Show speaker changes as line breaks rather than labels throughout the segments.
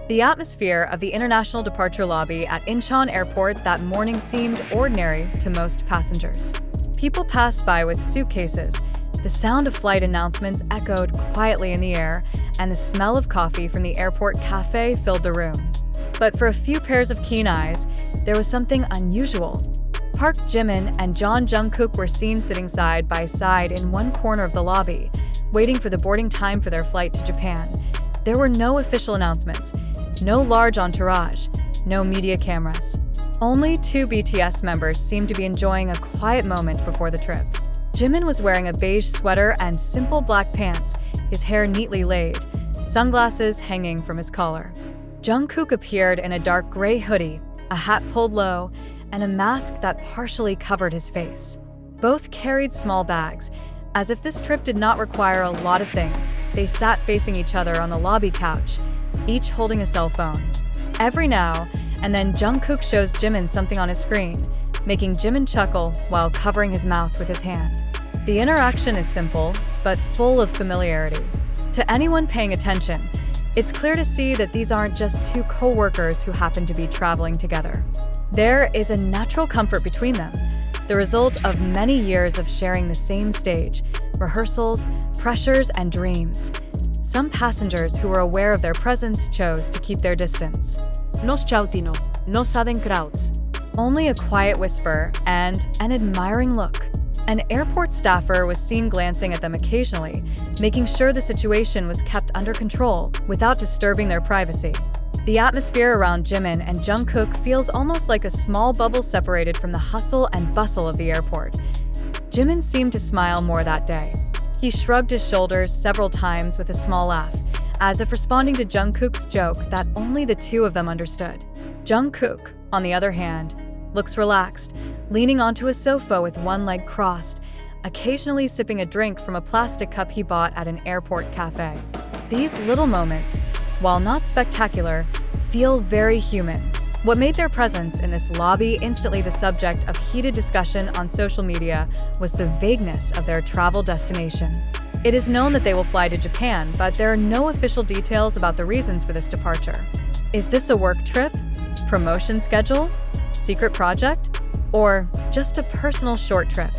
The atmosphere of the international departure lobby at Incheon Airport that morning seemed ordinary to most passengers. People passed by with suitcases. The sound of flight announcements echoed quietly in the air, and the smell of coffee from the airport cafe filled the room. But for a few pairs of keen eyes, there was something unusual. Park Jimin and Jimin Jungkook were seen sitting side by side in one corner of the lobby, waiting for the boarding time for their flight to Japan. There were no official announcements, no large entourage, no media cameras. Only two BTS members seemed to be enjoying a quiet moment before the trip. Jimin was wearing a beige sweater and simple black pants, his hair neatly laid, sunglasses hanging from his collar. Jungkook appeared in a dark gray hoodie, a hat pulled low, and a mask that partially covered his face. Both carried small bags. As if this trip did not require a lot of things, they sat facing each other on the lobby couch, each holding a cell phone. Every now and then Jungkook shows Jimin something on his screen, making Jimin chuckle while covering his mouth with his hand. The interaction is simple, but full of familiarity. To anyone paying attention, it's clear to see that these aren't just two co-workers who happen to be traveling together. There is a natural comfort between them, the result of many years of sharing the same stage, rehearsals, pressures, and dreams. Some passengers who were aware of their presence chose to keep their distance.
Nos chautino, no saben crowds.
Only a quiet whisper and an admiring look. An airport staffer was seen glancing at them occasionally, making sure the situation was kept under control without disturbing their privacy. The atmosphere around Jimin and Jungkook feels almost like a small bubble separated from the hustle and bustle of the airport. Jimin seemed to smile more that day. He shrugged his shoulders several times with a small laugh, as if responding to Jungkook's joke that only the two of them understood. Jungkook, on the other hand, looks relaxed, leaning onto a sofa with one leg crossed, occasionally sipping a drink from a plastic cup he bought at an airport cafe. These little moments, while not spectacular, feel very human. What made their presence in this lobby instantly the subject of heated discussion on social media was the vagueness of their travel destination. It is known that they will fly to Japan, but there are no official details about the reasons for this departure. Is this a work trip? Promotion schedule? Secret project? Or just a personal short trip?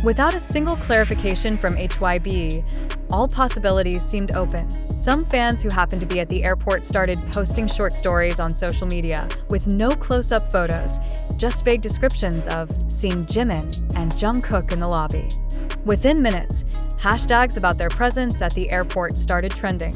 Without a single clarification from HYB, all possibilities seemed open. Some fans who happened to be at the airport started posting short stories on social media with no close-up photos, just vague descriptions of seeing Jimin and Jungkook in the lobby. Within minutes, hashtags about their presence at the airport started trending.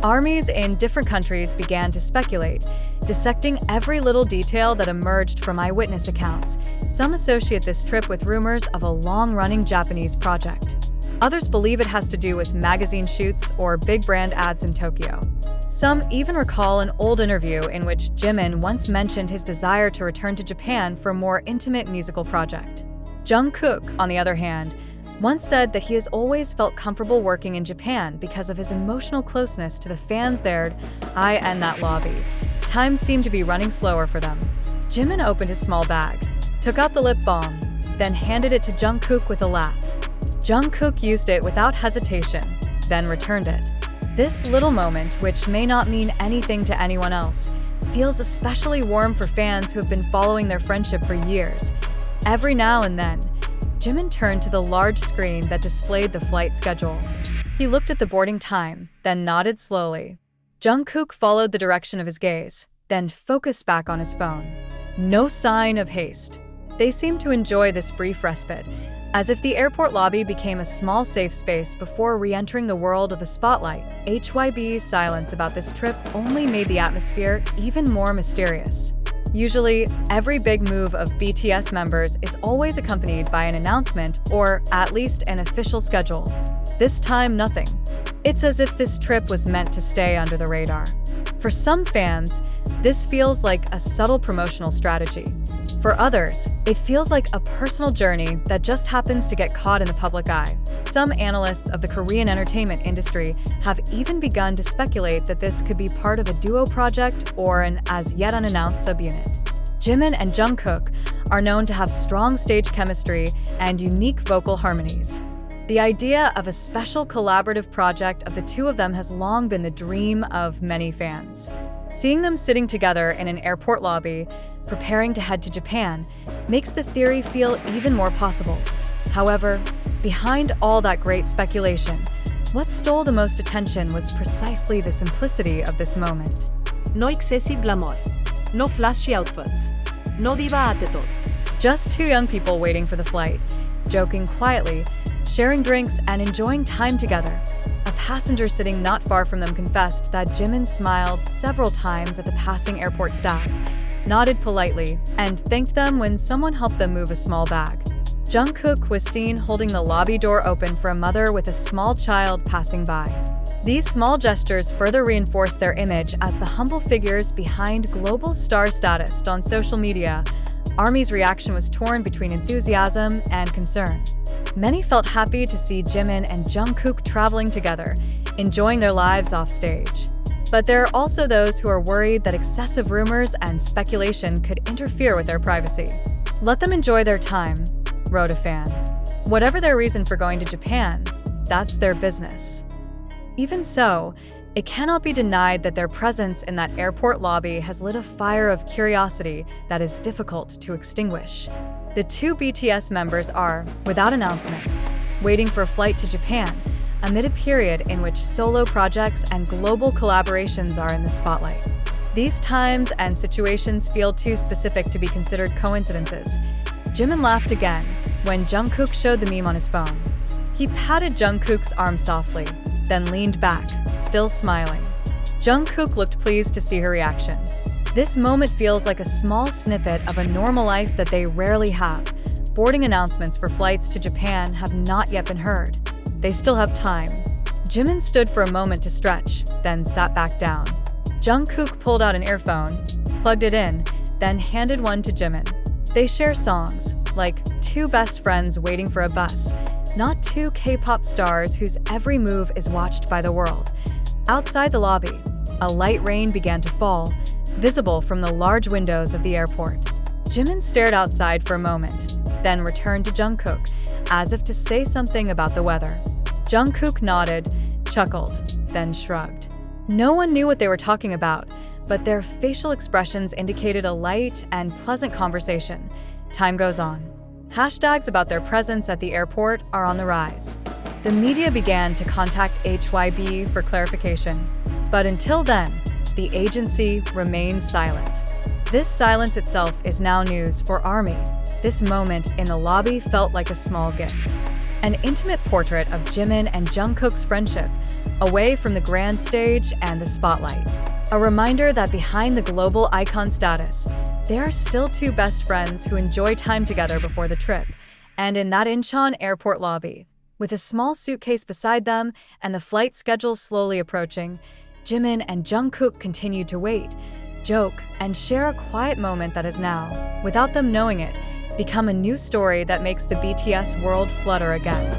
Armies in different countries began to speculate, dissecting every little detail that emerged from eyewitness accounts. Some associate this trip with rumors of a long-running Japanese project. Others believe it has to do with magazine shoots or big brand ads in Tokyo. Some even recall an old interview in which Jimin once mentioned his desire to return to Japan for a more intimate musical project. Jungkook, on the other hand, once said that he has always felt comfortable working in Japan because of his emotional closeness to the fans there in that lobby. Time seemed to be running slower for them. Jimin opened his small bag, took out the lip balm, then handed it to Jungkook with a laugh. Jungkook used it without hesitation, then returned it. This little moment, which may not mean anything to anyone else, feels especially warm for fans who have been following their friendship for years. Every now and then, Jimin turned to the large screen that displayed the flight schedule. He looked at the boarding time, then nodded slowly. Jungkook followed the direction of his gaze, then focused back on his phone. No sign of haste. They seemed to enjoy this brief respite, as if the airport lobby became a small safe space before re-entering the world of the spotlight. HYB's silence about this trip only made the atmosphere even more mysterious. Usually, every big move of BTS members is always accompanied by an announcement or at least an official schedule. This time, nothing. It's as if this trip was meant to stay under the radar. For some fans, this feels like a subtle promotional strategy. For others, it feels like a personal journey that just happens to get caught in the public eye. Some analysts of the Korean entertainment industry have even begun to speculate that this could be part of a duo project or an as-yet unannounced subunit. Jimin and Jungkook are known to have strong stage chemistry and unique vocal harmonies. The idea of a special collaborative project of the two of them has long been the dream of many fans. Seeing them sitting together in an airport lobby, preparing to head to Japan, makes the theory feel even more possible. However, behind all that great speculation, what stole the most attention was precisely the simplicity of this moment.
No excessive glamour. No flashy outfits. No diva attitude.
Just two young people waiting for the flight, joking quietly, sharing drinks and enjoying time together. A passenger sitting not far from them confessed that Jimin smiled several times at the passing airport staff, nodded politely, and thanked them when someone helped them move a small bag. Jungkook was seen holding the lobby door open for a mother with a small child passing by. These small gestures further reinforce their image as the humble figures behind global star status on social media. ARMY's reaction was torn between enthusiasm and concern. Many felt happy to see Jimin and Jungkook traveling together, enjoying their lives off stage. But there are also those who are worried that excessive rumors and speculation could interfere with their privacy. Let them enjoy their time, wrote a fan. Whatever their reason for going to Japan, that's their business. Even so, it cannot be denied that their presence in that airport lobby has lit a fire of curiosity that is difficult to extinguish. The two BTS members are, without announcement, waiting for a flight to Japan, amid a period in which solo projects and global collaborations are in the spotlight. These times and situations feel too specific to be considered coincidences. Jimin laughed again when Jungkook showed the meme on his phone. He patted Jungkook's arm softly, then leaned back, still smiling. Jungkook looked pleased to see her reaction. This moment feels like a small snippet of a normal life that they rarely have. Boarding announcements for flights to Japan have not yet been heard. They still have time. Jimin stood for a moment to stretch, then sat back down. Jungkook pulled out an earphone, plugged it in, then handed one to Jimin. They share songs, like two best friends waiting for a bus, not two K-pop stars whose every move is watched by the world. Outside the lobby, a light rain began to fall, visible from the large windows of the airport. Jimin stared outside for a moment, then returned to Jungkook, as if to say something about the weather. Jungkook nodded, chuckled, then shrugged. No one knew what they were talking about, but their facial expressions indicated a light and pleasant conversation. Time goes on. Hashtags about their presence at the airport are on the rise. The media began to contact HYB for clarification, but until then, the agency remained silent. This silence itself is now news for ARMY. This moment in the lobby felt like a small gift. An intimate portrait of Jimin and Jungkook's friendship, away from the grand stage and the spotlight. A reminder that behind the global icon status, they are still two best friends who enjoy time together before the trip. And in that Incheon airport lobby, with a small suitcase beside them and the flight schedule slowly approaching, Jimin and Jungkook continued to wait, joke, and share a quiet moment that has now, without them knowing it, become a new story that makes the BTS world flutter again.